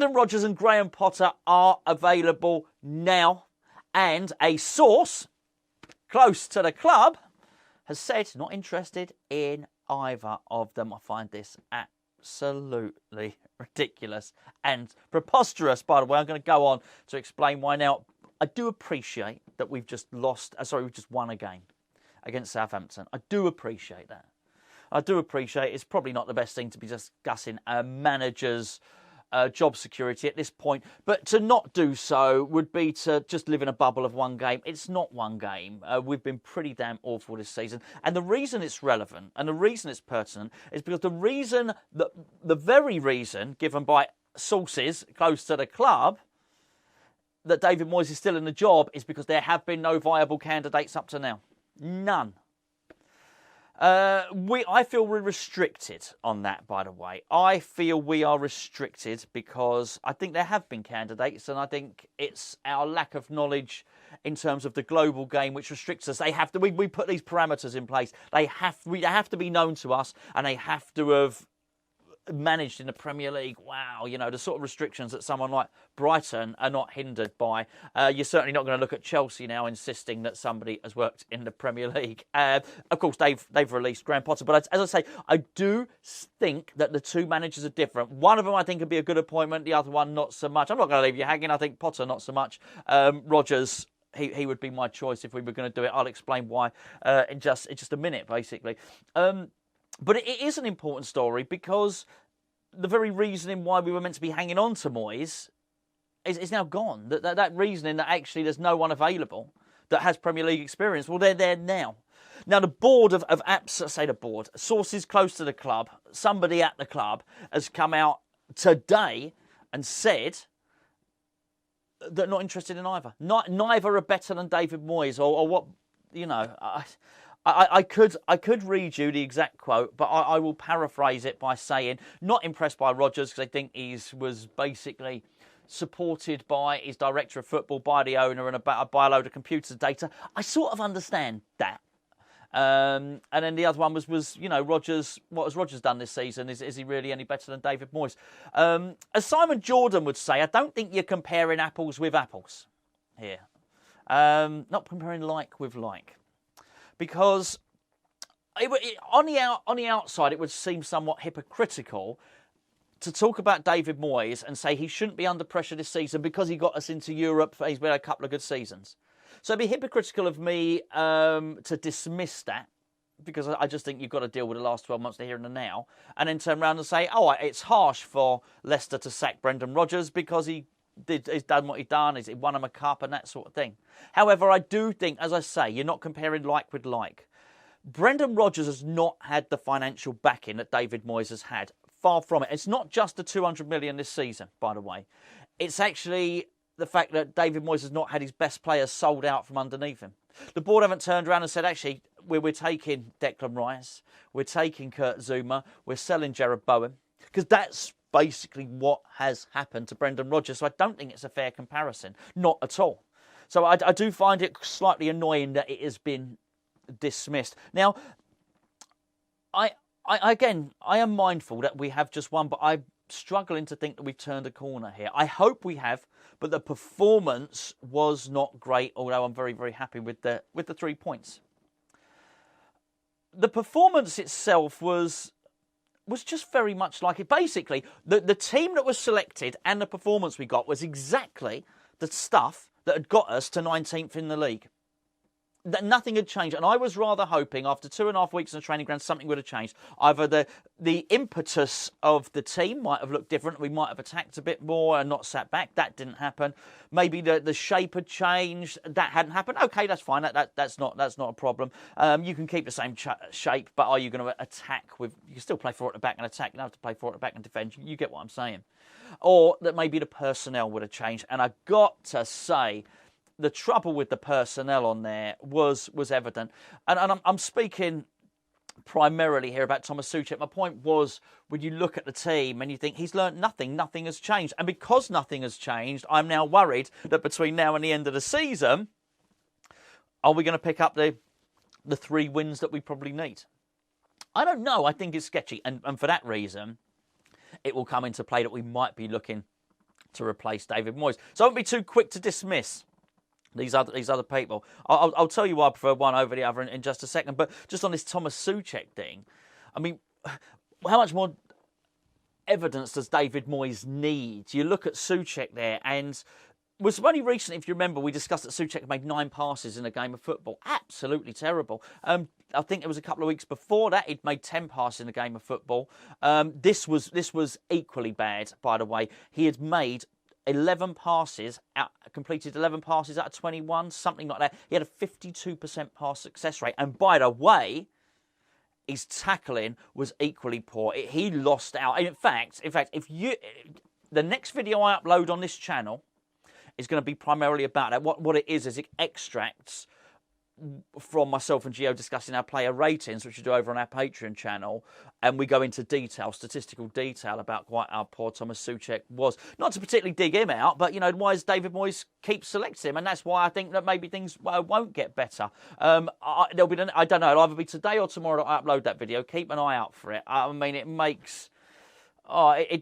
Brendan Rodgers and Graham Potter are available now. And a source close to the club has said not interested in either of them. I find this absolutely ridiculous and preposterous, by the way. I'm going to go on to explain why now. I do appreciate that we've just won a game against Southampton. I do appreciate that. I do appreciate it's probably not the best thing to be discussing a manager's job security at this point, but to not do so would be to just live in a bubble of one game. It's not one game. We've been pretty damn awful this season, and the reason it's relevant and the reason it's pertinent is because the very reason given by sources close to the club that David Moyes is still in the job is because there have been no viable candidates up to now. None. I feel we're restricted on that, by the way. I feel we are restricted because I think there have been candidates, and I think it's our lack of knowledge in terms of the global game which restricts us. We put these parameters in place. They have to be known to us, and they have to have managed in the Premier League. Wow, the sort of restrictions that someone like Brighton are not hindered by. You're certainly not going to look at Chelsea now insisting that somebody has worked in the Premier League. Of course, they've released Graham Potter, but as I say, I do think that the two managers are different. One of them I think would be a good appointment, the other one not so much. I'm not going to leave you hanging. I think Potter not so much. Rodgers, he would be my choice if we were going to do it. I'll explain why in just a minute, basically. But it is an important story because the very reasoning why we were meant to be hanging on to Moyes is now gone. That reasoning that actually there's no one available that has Premier League experience, well, they're there now. Now, the board of apps, say the board, sources close to the club, somebody at the club has come out today and said that not interested in either. Neither are better than David Moyes or what, I could read you the exact quote, but I will paraphrase it by saying, not impressed by Rodgers because I think he was basically supported by his director of football, by the owner, and by a load of computer data. I sort of understand that. And then the other one was Rodgers. What has Rodgers done this season? Is he really any better than David Moyes? As Simon Jordan would say, I don't think you're comparing apples with apples here. Not comparing like with like. Because on the outside, it would seem somewhat hypocritical to talk about David Moyes and say he shouldn't be under pressure this season because he got us into Europe. He's been a couple of good seasons. So it'd be hypocritical of me to dismiss that because I just think you've got to deal with the last 12 months, the here and the now, and then turn around and say, it's harsh for Leicester to sack Brendan Rodgers because he's done what he's done, he won him a cup and that sort of thing. However, I do think, as I say, you're not comparing like with like. Brendan Rodgers has not had the financial backing that David Moyes has had. Far from it. It's not just the 200 million this season, by the way. It's actually the fact that David Moyes has not had his best players sold out from underneath him. The board haven't turned around and said, actually, we're taking Declan Rice, we're taking Kurt Zuma, we're selling Jared Bowen. Because that's basically what has happened to Brendan Rodgers. So I don't think it's a fair comparison. Not at all. So I do find it slightly annoying that it has been dismissed. Now, I am mindful that we have just won, but I'm struggling to think that we've turned a corner here. I hope we have, but the performance was not great, although I'm very, very happy with the 3 points. The performance itself was just very much like it. Basically, the team that was selected and the performance we got was exactly the stuff that had got us to 19th in the league. That nothing had changed. And I was rather hoping after 2.5 weeks in the training ground, something would have changed. Either the impetus of the team might have looked different. We might have attacked a bit more and not sat back. That didn't happen. Maybe the shape had changed. That hadn't happened. Okay, that's fine. That's not a problem. You can keep the same shape, but are you going to attack with... You can still play forward at the back and attack. You don't have to play forward at the back and defend. You get what I'm saying. Or that maybe the personnel would have changed. And I've got to say... the trouble with the personnel on there was evident. And I'm speaking primarily here about Thomas Souček. My point was, when you look at the team and you think he's learnt nothing has changed. And because nothing has changed, I'm now worried that between now and the end of the season, are we going to pick up the 3 wins that we probably need? I don't know. I think it's sketchy. And for that reason, it will come into play that we might be looking to replace David Moyes. So I won't be too quick to dismiss these other people. I'll tell you why I prefer one over the other in just a second. But just on this Thomas Souček thing, I mean, how much more evidence does David Moyes need? You look at Souček there, and it was only recently, if you remember, we discussed that Souček made 9 passes in a game of football. Absolutely terrible. I think it was a couple of weeks before that he'd made 10 passes in a game of football. This was equally bad, by the way. He had made 11 passes, completed 11 passes out of 21, something like that. He had a 52% pass success rate. And by the way, his tackling was equally poor. He lost out. In fact, the next video I upload on this channel is going to be primarily about that. What it is it extracts from myself and Gio discussing our player ratings, which we do over on our Patreon channel, and we go into statistical detail about quite how poor Thomas Souček was. Not to particularly dig him out, but, why does David Moyes keep selecting him? And that's why I think that maybe things won't get better. I don't know, it'll either be today or tomorrow that I upload that video. Keep an eye out for it. I mean, it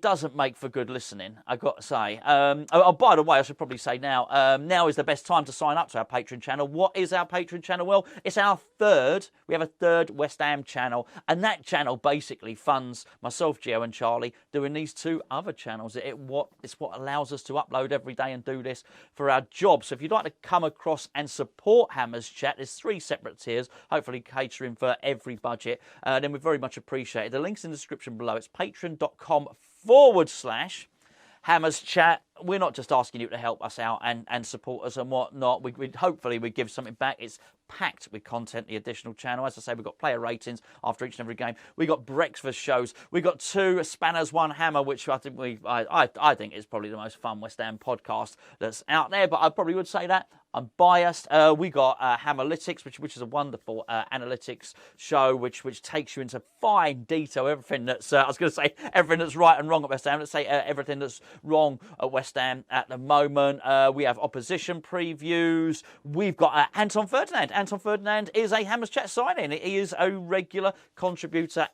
doesn't make for good listening, I've got to say. By the way, I should probably say now, now is the best time to sign up to our Patreon channel. What is our Patreon channel? Well, it's our third. We have a third West Ham channel, and that channel basically funds myself, Gio, and Charlie doing these 2 other channels. It's what allows us to upload every day and do this for our job. So if you'd like to come across and support Hammers Chat, there's 3 separate tiers, hopefully catering for every budget. Then we very much appreciate it. The link's in the description below. It's patreon.com/Hammers Chat. We're not just asking you to help us out and support us and whatnot. Hopefully we give something back. It's packed with content, the additional channel. As I say, we've got player ratings after each and every game. We've got breakfast shows. We've got 2 Spanners, 1 Hammer, which I think I think is probably the most fun West Ham podcast that's out there, but I probably would say that. I'm biased. We got Hammerlytics, which is a wonderful analytics show, which takes you into fine detail, everything that's, I was going to say everything that's right and wrong at West Ham. Let's say everything that's wrong at West Ham at the moment. We have opposition previews. We've got Anton Ferdinand. Anton Ferdinand is a Hammers Chat sign-in. He is a regular contributor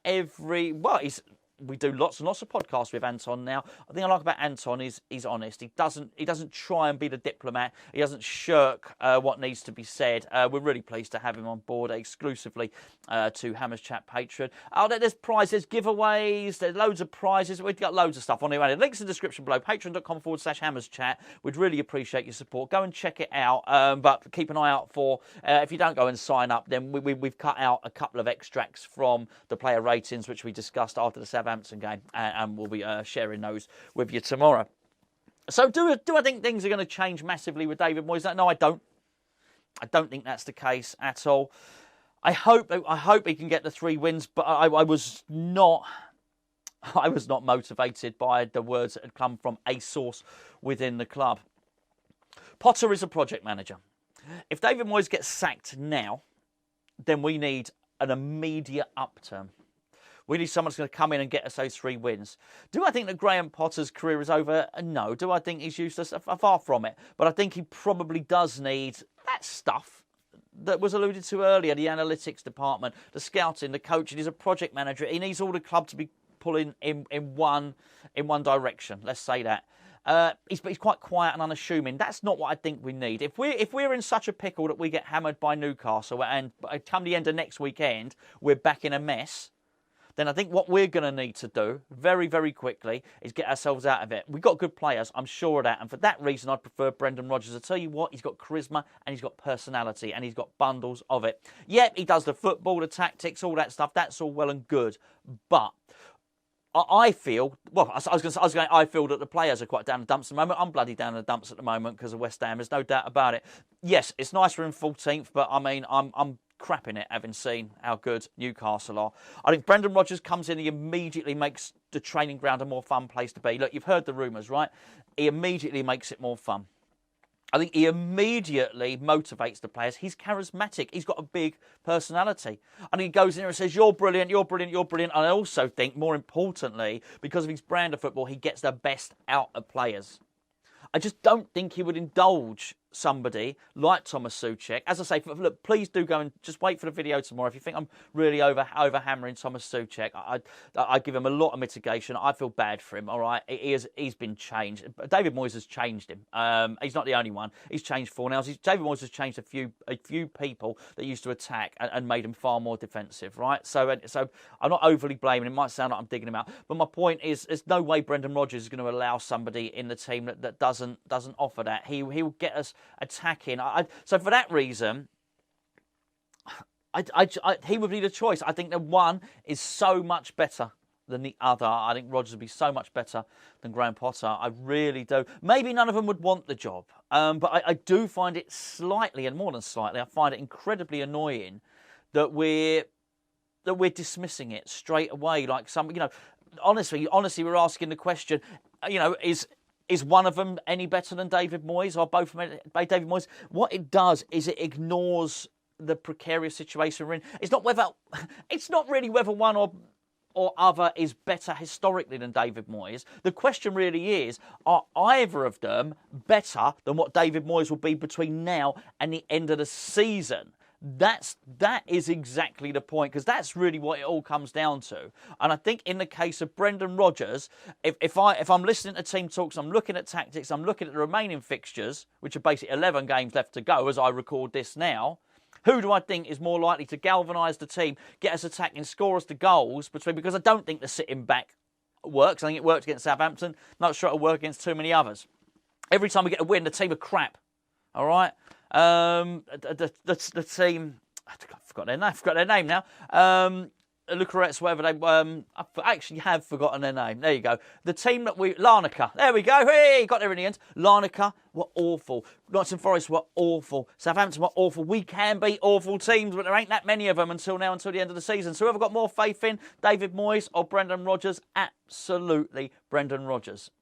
we do lots and lots of podcasts with Anton now. The thing I like about Anton is he's honest. He doesn't try and be the diplomat. He doesn't shirk what needs to be said. We're really pleased to have him on board exclusively to Hammers Chat Patreon. There's prizes, giveaways. There's loads of prizes. We've got loads of stuff on here. Links in the description below. Patreon.com/Hammers Chat. We'd really appreciate your support. Go and check it out. But keep an eye out for, if you don't go and sign up, then we've cut out a couple of extracts from the player ratings, which we discussed after the Southampton game, and we'll be sharing those with you tomorrow. So do I think things are going to change massively with David Moyes? No, I don't. I don't think that's the case at all. I hope he can get the 3 wins, but I was not motivated by the words that had come from a source within the club. Potter is a project manager. If David Moyes gets sacked now, then we need an immediate upturn. We need someone who's going to come in and get us those 3 wins. Do I think that Graham Potter's career is over? No. Do I think he's useless? Far from it. But I think he probably does need that stuff that was alluded to earlier, the analytics department, the scouting, the coaching. He's a project manager. He needs all the club to be pulling in one direction. Let's say that. He's quite quiet and unassuming. That's not what I think we need. If we're in such a pickle that we get hammered by Newcastle and come the end of next weekend, we're back in a mess, then I think what we're going to need to do very, very quickly is get ourselves out of it. We've got good players, I'm sure of that. And for that reason, I prefer Brendan Rodgers. I tell you what, he's got charisma and he's got personality and he's got bundles of it. Yep, he does the football, the tactics, all that stuff. That's all well and good. But I feel that the players are quite down the dumps at the moment. I'm bloody down the dumps at the moment because of West Ham. There's no doubt about it. Yes, it's nice we're in 14th, but I mean, I'm crapping it, having seen how good Newcastle are. I think Brendan Rodgers comes in, he immediately makes the training ground a more fun place to be. Look, you've heard the rumours, right? He immediately makes it more fun. I think he immediately motivates the players. He's charismatic. He's got a big personality. And he goes in there and says, you're brilliant, you're brilliant, you're brilliant. And I also think, more importantly, because of his brand of football, he gets the best out of players. I just don't think he would indulge somebody like Thomas Souček. As I say, look, please do go and just wait for the video tomorrow. If you think I'm really over hammering Thomas Souček, I give him a lot of mitigation. I feel bad for him. All right, he's been changed. David Moyes has changed him. He's not the only one. He's changed Fornals. David Moyes has changed a few people that used to attack and made him far more defensive. Right, so I'm not overly blaming him. It might sound like I'm digging him out, but my point is, there's no way Brendan Rodgers is going to allow somebody in the team that doesn't offer that. He will get us attacking. So for that reason, he would be the choice. I think that one is so much better than the other. I think Rodgers would be so much better than Graham Potter. I really do. Maybe none of them would want the job, but I do find it slightly, and more than slightly, I find it incredibly annoying that we're dismissing it straight away. Like honestly, we're asking the question, is one of them any better than David Moyes, or both by David Moyes? What it does is it ignores the precarious situation we're in. It's not really whether one or other is better historically than David Moyes. The question really is, are either of them better than what David Moyes will be between now and the end of the season? That is exactly the point, because that's really what it all comes down to. And I think in the case of Brendan Rodgers, if I'm listening to team talks, I'm looking at tactics, I'm looking at the remaining fixtures, which are basically 11 games left to go as I record this now, who do I think is more likely to galvanise the team, get us attacking, score us the goals because I don't think the sitting back works. I think it worked against Southampton. Not sure it'll work against too many others. Every time we get a win, the team are crap. All right? The team, I forgot their name now. Lucaretz, whatever they, I actually have forgotten their name. There you go. The team that Larnaca. There we go. Hey, got there in the end. Larnaca were awful. Nottingham Forest were awful. Southampton were awful. We can beat awful teams, but there ain't that many of them until the end of the season. So whoever got more faith in, David Moyes or Brendan Rodgers? Absolutely Brendan Rodgers.